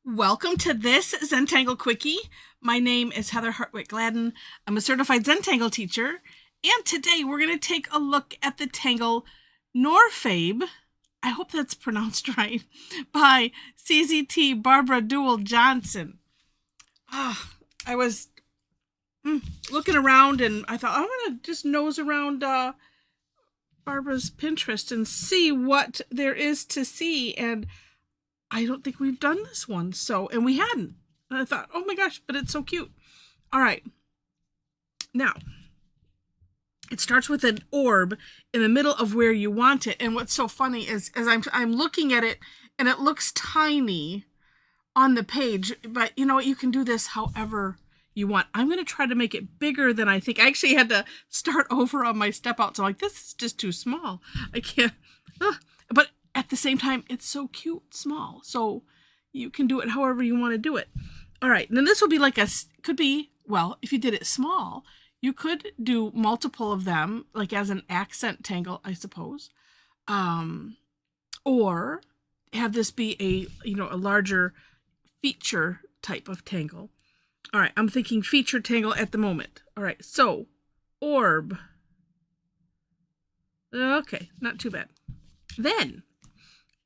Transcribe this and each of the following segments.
Welcome to this Zentangle Quickie. My name is Heather Hartwick Gladden. I'm a certified Zentangle teacher, and today we're going to take a look at the tangle Norfabe, I hope that's pronounced right, by CZT Barbara Duel Johnson. I was looking around and I thought, I'm going to just nose around Barbara's Pinterest and see what there is to see, and I don't think we've done this one, and we hadn't. And I thought, oh my gosh, but it's so cute. All right. Now, it starts with an orb in the middle of where you want it. And what's so funny is as I'm looking at it, and it looks tiny on the page, but you know what? You can do this however you want. I'm going to try to make it bigger than I think. I actually had to start over on my step out. So I'm like, this is just too small. I can't. But at the same time, it's so cute, small. So you can do it however you want to do it. All right. And then this will be like could be, well, if you did it small, you could do multiple of them, like as an accent tangle, I suppose. Or have this be a larger feature type of tangle. All right. I'm thinking feature tangle at the moment. All right. So orb. Okay. Not too bad. Then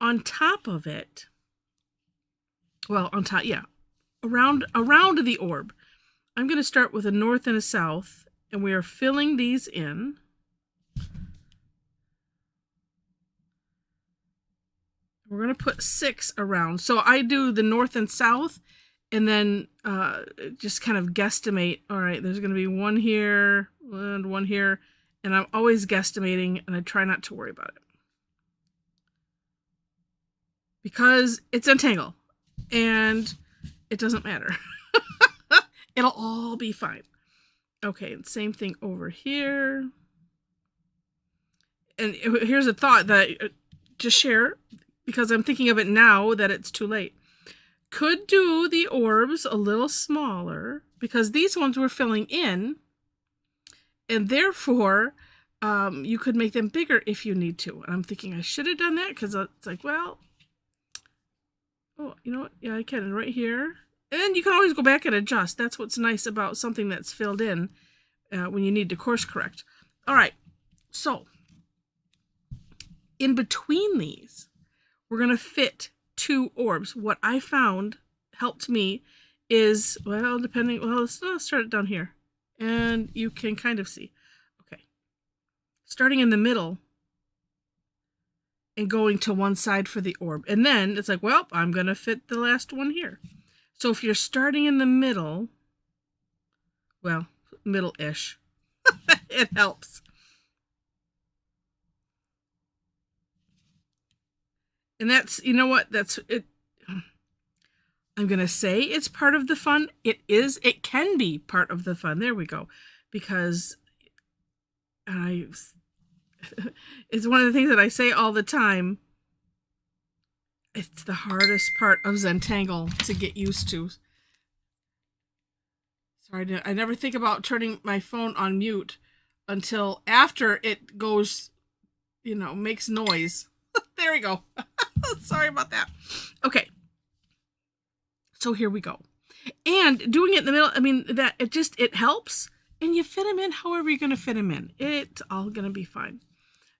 on top of it, well, on top, yeah, around the orb, I'm going to start with a north and a south, and we are filling these in. We're going to put 6 around. So I do the north and south, and then just kind of guesstimate. All right, there's going to be one here and one here, and I'm always guesstimating, and I try not to worry about it, because it's Zentangle and it doesn't matter. It'll all be fine. Okay, and same thing over here. And here's a thought that just share, because I'm thinking of it now that it's too late. Could do the orbs a little smaller, because these ones we're filling in, and therefore you could make them bigger if you need to. And I'm thinking I should have done that, because it's like, well, oh, you know what? Yeah, I can right here. And you can always go back and adjust. That's what's nice about something that's filled in when you need to course correct. All right. So in between these, we're going to fit 2 orbs. What I found helped me is, well, let's start it down here. And you can kind of see. Okay. Starting in the middle and going to one side for the orb. And then it's like, well, I'm going to fit the last one here. So if you're starting in the middle, well, middle-ish, it helps. And that's, you know what, that's it. I'm going to say it's part of the fun. It is, it can be part of the fun. There we go. Because it's one of the things that I say all the time. It's the hardest part of Zentangle to get used to. Sorry, I never think about turning my phone on mute until after it goes, makes noise. There we go. Sorry about that. Okay. So here we go. And doing it in the middle, I mean, it helps. And you fit them in however you're going to fit them in. It's all going to be fine.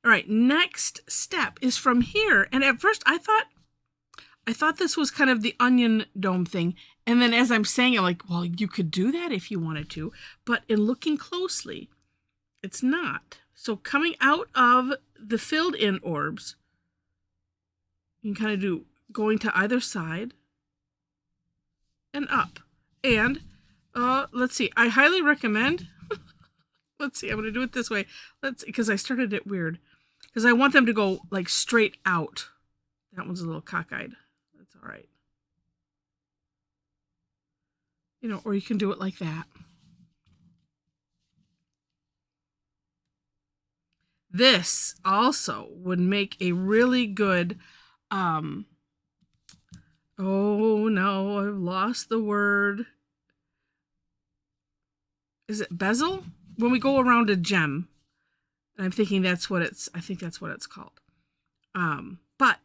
All right, next step is from here. And at first I thought this was kind of the onion dome thing. And then as I'm saying it, like, well, you could do that if you wanted to. But in looking closely, it's not. So coming out of the filled in orbs, you can kind of do going to either side and up. And let's see, I highly recommend, let's see, I'm going to do it this way. Because I started it weird. Because I want them to go like straight out. That one's a little cockeyed. That's all right. Or you can do it like that. This also would make a really good, oh no, I've lost the word. Is it bezel? When we go around a gem. I'm thinking I think that's what it's called. But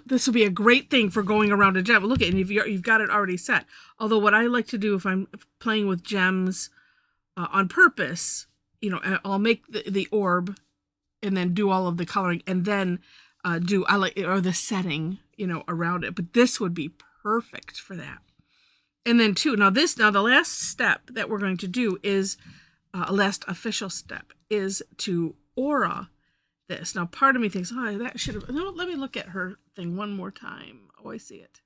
this will be a great thing for going around a gem. Look at it, and you've got it already set. Although what I like to do if I'm playing with gems on purpose, you know, I'll make the orb and then do all of the coloring and then the setting, you know, around it. But this would be perfect for that. And then now the last step that we're going to do is last official step is to aura this. Now part of me thinks, oh, that should have, no, let me look at her thing one more time. Oh, I see it.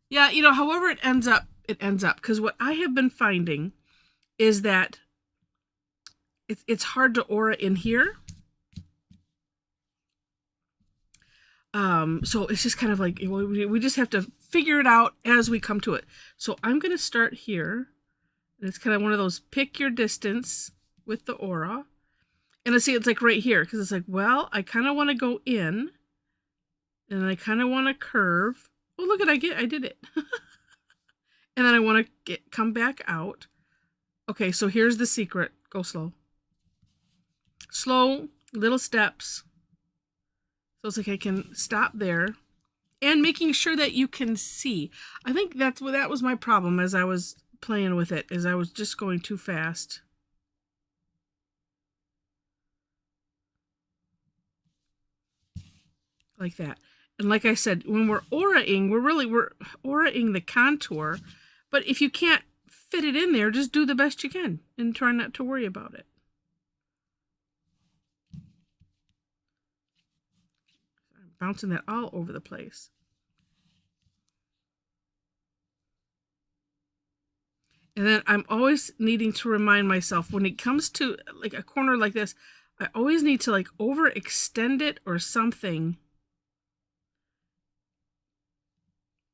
Yeah, you know, however it ends up, because what I have been finding is that it's hard to aura in here. So it's just kind of like, we just have to figure it out as we come to it. So I'm going to start here. And it's kind of one of those pick your distance with the aura. And let's see, it's like right here. Because it's like, well, I kind of want to go in. And I kind of want to curve. Oh, look at I did it. And then I want to come back out. Okay, so here's the secret. Go slow. Slow, little steps. So it's like I can stop there. And making sure that you can see. I think that was my problem as I was playing with it, is I was just going too fast. Like that. And like I said, when we're auraing, we're auraing the contour. But if you can't fit it in there, just do the best you can and try not to worry about it. I'm bouncing that all over the place. And then I'm always needing to remind myself when it comes to like a corner like this, I always need to like overextend it or something,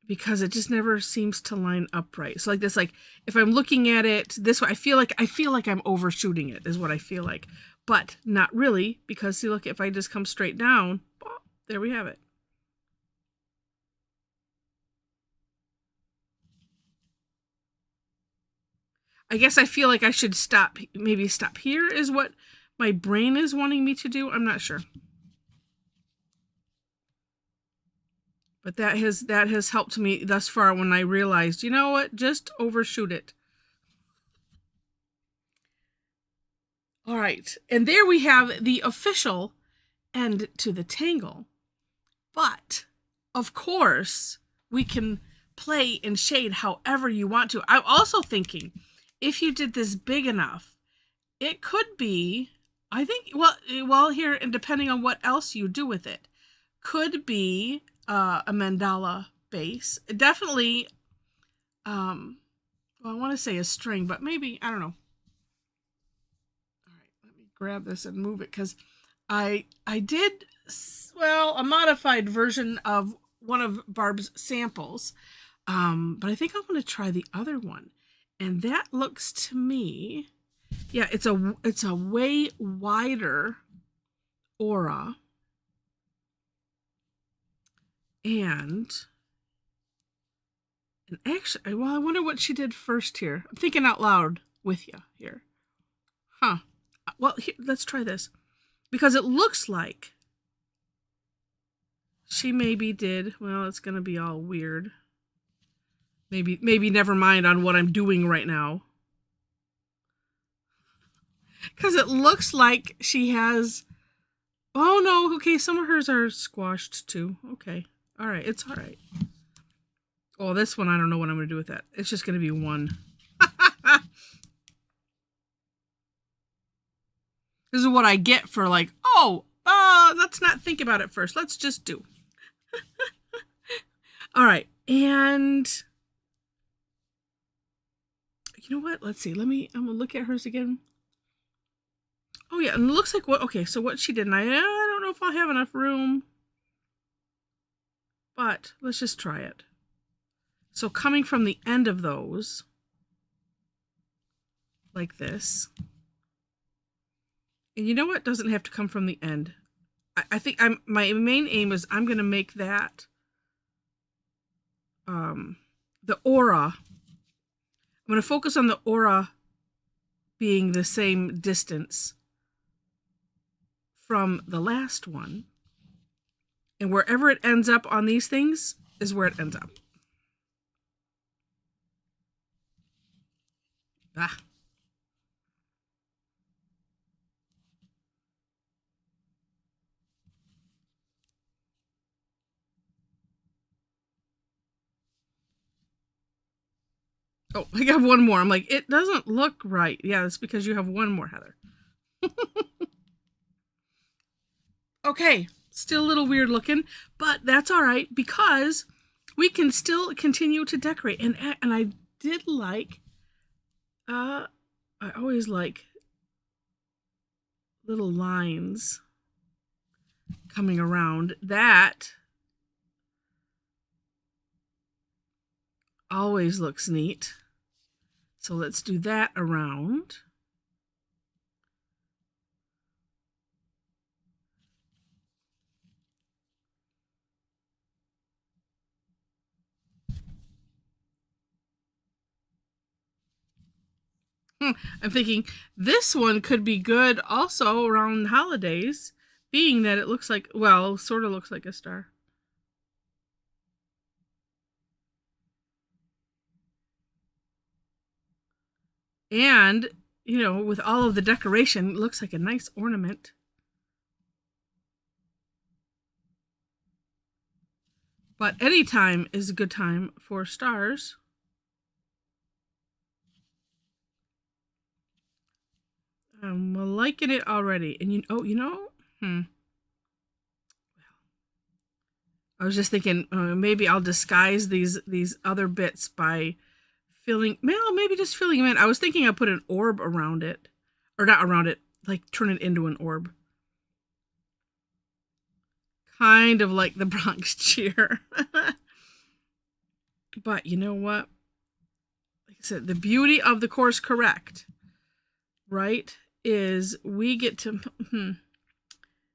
because it just never seems to line up right. So like this, like if I'm looking at it this way, I feel like I'm overshooting it is what I feel like, but not really, because see, look, if I just come straight down, oh, there we have it. I guess I feel like I should maybe stop here is what my brain is wanting me to do. I'm not sure. But that has helped me thus far when I realized, you know what, just overshoot it. All right, and there we have the official end to the tangle. But, of course, we can play and shade however you want to. I'm also thinking, if you did this big enough, it could be, I think, well here, and depending on what else you do with it, could be a mandala base. Definitely, well, I want to say a string, but maybe, I don't know. All right, let me grab this and move it, because I did, well, a modified version of one of Barb's samples, but I think I'm going to try the other one. And that looks to me, yeah, it's a way wider aura. And actually, well, I wonder what she did first here. I'm thinking out loud with you here. Huh. Well, here, let's try this. Because it looks like she maybe did, well, it's going to be all weird. Maybe never mind on what I'm doing right now. Because it looks like she has, oh no, okay, some of hers are squashed too. Okay, all right, it's all right. Oh, this one, I don't know what I'm going to do with that. It's just going to be one. This is what I get for like, let's not think about it first. Let's just do. All right, and you know what? Let's see. I'm going to look at hers again. Oh yeah, and it looks like so what she did, and I don't know if I'll have enough room, but let's just try it. So coming from the end of those, like this, and you know what? Doesn't have to come from the end. I think my main aim is I'm going to make that the aura. I'm going to focus on the aura being the same distance from the last one. And wherever it ends up on these things is where it ends up. Ah. Oh, I got one more. I'm like, it doesn't look right. Yeah, it's because you have one more, Heather. Okay, still a little weird looking, but that's all right because we can still continue to decorate. And I did like, I always like little lines coming around. That always looks neat. So let's do that around. I'm thinking this one could be good also around the holidays, being that it looks like, well, sort of looks like a star. And, you know, with all of the decoration, it looks like a nice ornament. But any time is a good time for stars. I'm liking it already. And I was just thinking maybe I'll disguise these other bits by filling, well, maybe just filling them in. I was thinking I put an orb around it, or not around it, like turn it into an orb. Kind of like the Bronx cheer. But you know what? Like I said, the beauty of the course correct, right, is we get to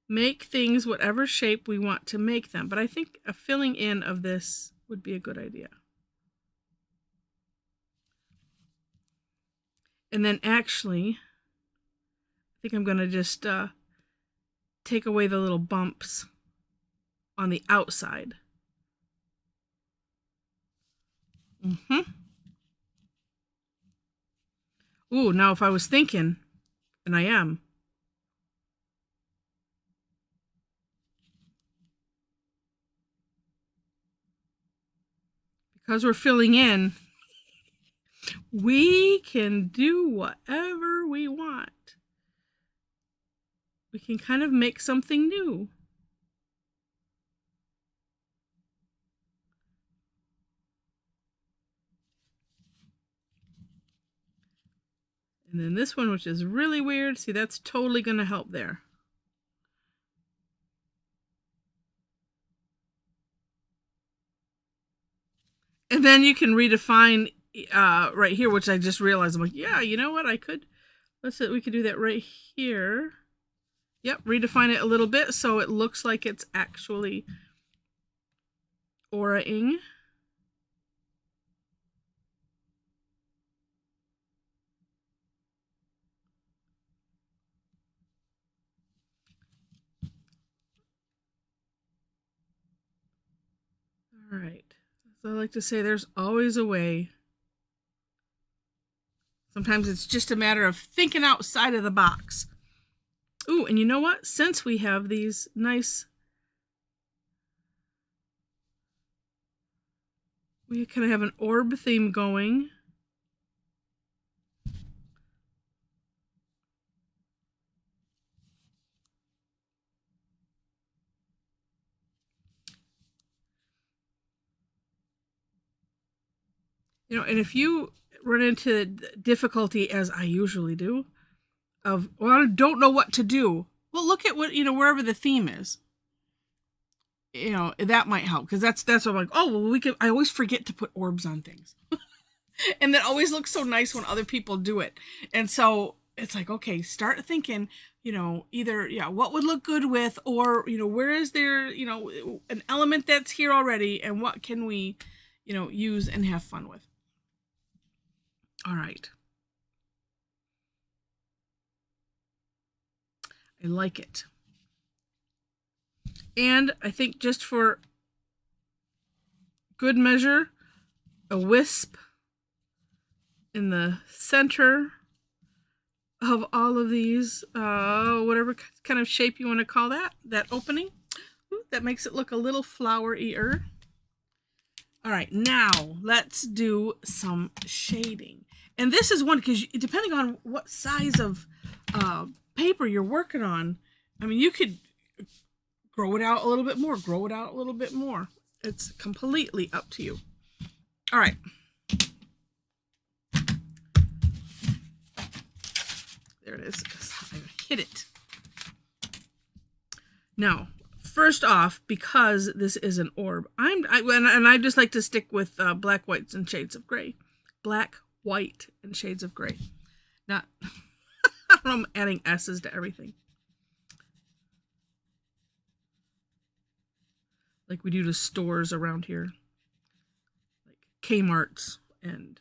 make things whatever shape we want to make them. But I think a filling in of this would be a good idea. And then actually, I think I'm going to just take away the little bumps on the outside. Ooh, now if I was thinking, and I am, because we're filling in, we can do whatever we want. We can kind of make something new. And then this one, which is really weird, see, that's totally going to help there. And then you can redefine right here, which I just realized. I'm like, yeah, you know what? I could, we could do that right here. Yep, redefine it a little bit so it looks like it's actually aura-ing. All right. So I like to say there's always a way. Sometimes it's just a matter of thinking outside of the box. Ooh, and you know what? Since we have these nice, we kind of have an orb theme going. You know, and if you run into difficulty, as I usually do, of, well, I don't know what to do. Well, look at what, wherever the theme is. That might help, because that's what I'm like, oh, well, I always forget to put orbs on things. And that always looks so nice when other people do it. And so it's like, okay, start thinking, either, what would look good with, or, where is there, an element that's here already, and what can we, use and have fun with. All right. I like it. And I think just for good measure, a wisp in the center of all of these, whatever kind of shape you want to call that opening. Ooh, that makes it look a little flowery-er. All right, now let's do some shading. And this is one, because depending on what size of paper you're working on, I mean, you could grow it out a little bit more, grow it out a little bit more. It's completely up to you. All right. There it is. I hit it. Now, first off, because this is an orb, I just like to stick with black, whites, and shades of gray. Black, white, and shades of gray. Not, I don't know, I'm adding S's to everything. Like we do to stores around here. Like Kmart's and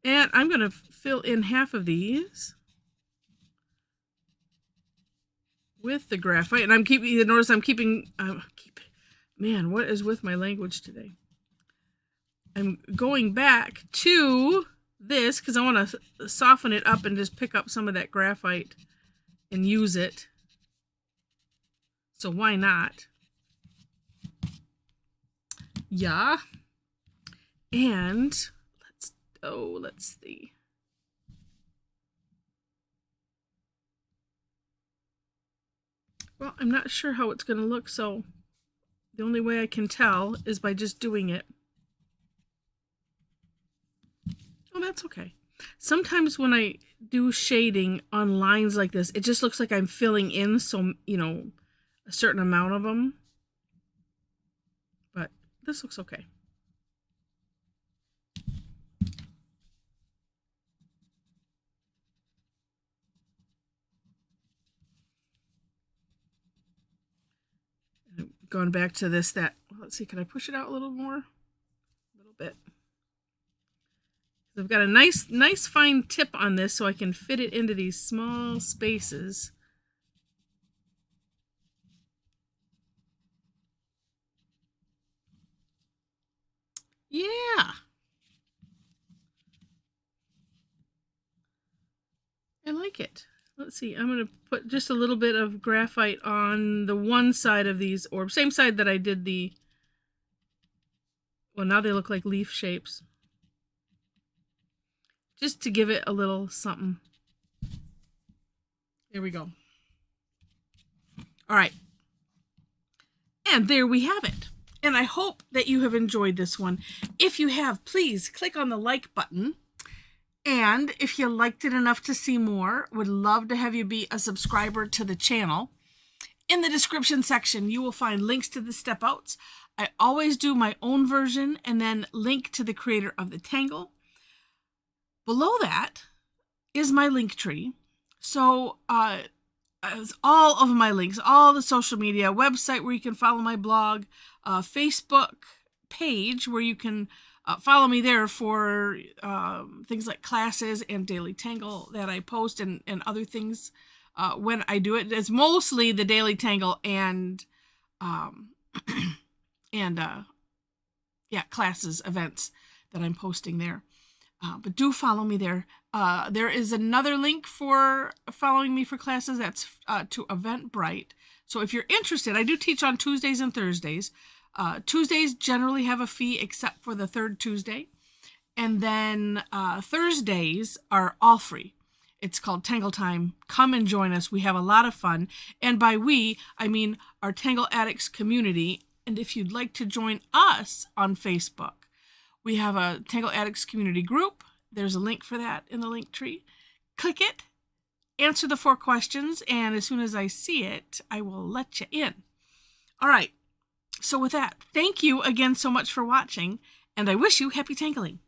I'm going to fill in half of these with the graphite. And I'm keeping, you notice I'm keeping, man, what is with my language today? I'm going back to this because I want to soften it up and just pick up some of that graphite and use it. So why not? Yeah. And let's see. Well, I'm not sure how it's going to look, so the only way I can tell is by just doing it. Oh, that's okay. Sometimes when I do shading on lines like this, it just looks like I'm filling in some, a certain amount of them. But this looks okay. Going back to this, let's see, can I push it out a little more? A little bit. I've got a nice fine tip on this so I can fit it into these small spaces. Yeah. I like it. Let's see, I'm going to put just a little bit of graphite on the one side of these orbs. Same side that I did well, now they look like leaf shapes. Just to give it a little something. There we go. All right. And there we have it. And I hope that you have enjoyed this one. If you have, please click on the like button. And if you liked it enough to see more, would love to have you be a subscriber to the channel. In the description section, you will find links to the step outs. I always do my own version and then link to the creator of the Tangle. Below that is my link tree. So all of my links, all the social media, website where you can follow my blog, Facebook page where you can follow me there for things like classes and daily tangle that I post and other things when I do it. It's mostly the daily tangle and classes, events that I'm posting there. But do follow me there. There is another link for following me for classes. That's to Eventbrite. So if you're interested, I do teach on Tuesdays and Thursdays. Tuesdays generally have a fee except for the third Tuesday. And then Thursdays are all free. It's called Tangle Time. Come and join us. We have a lot of fun. And by we, I mean our Tangle Addicts community. And if you'd like to join us on Facebook, we have a Tangle Addicts community group. There's a link for that in the link tree. Click it, answer the 4 questions, and as soon as I see it, I will let you in. All right. So with that, thank you again so much for watching, and I wish you happy tangling.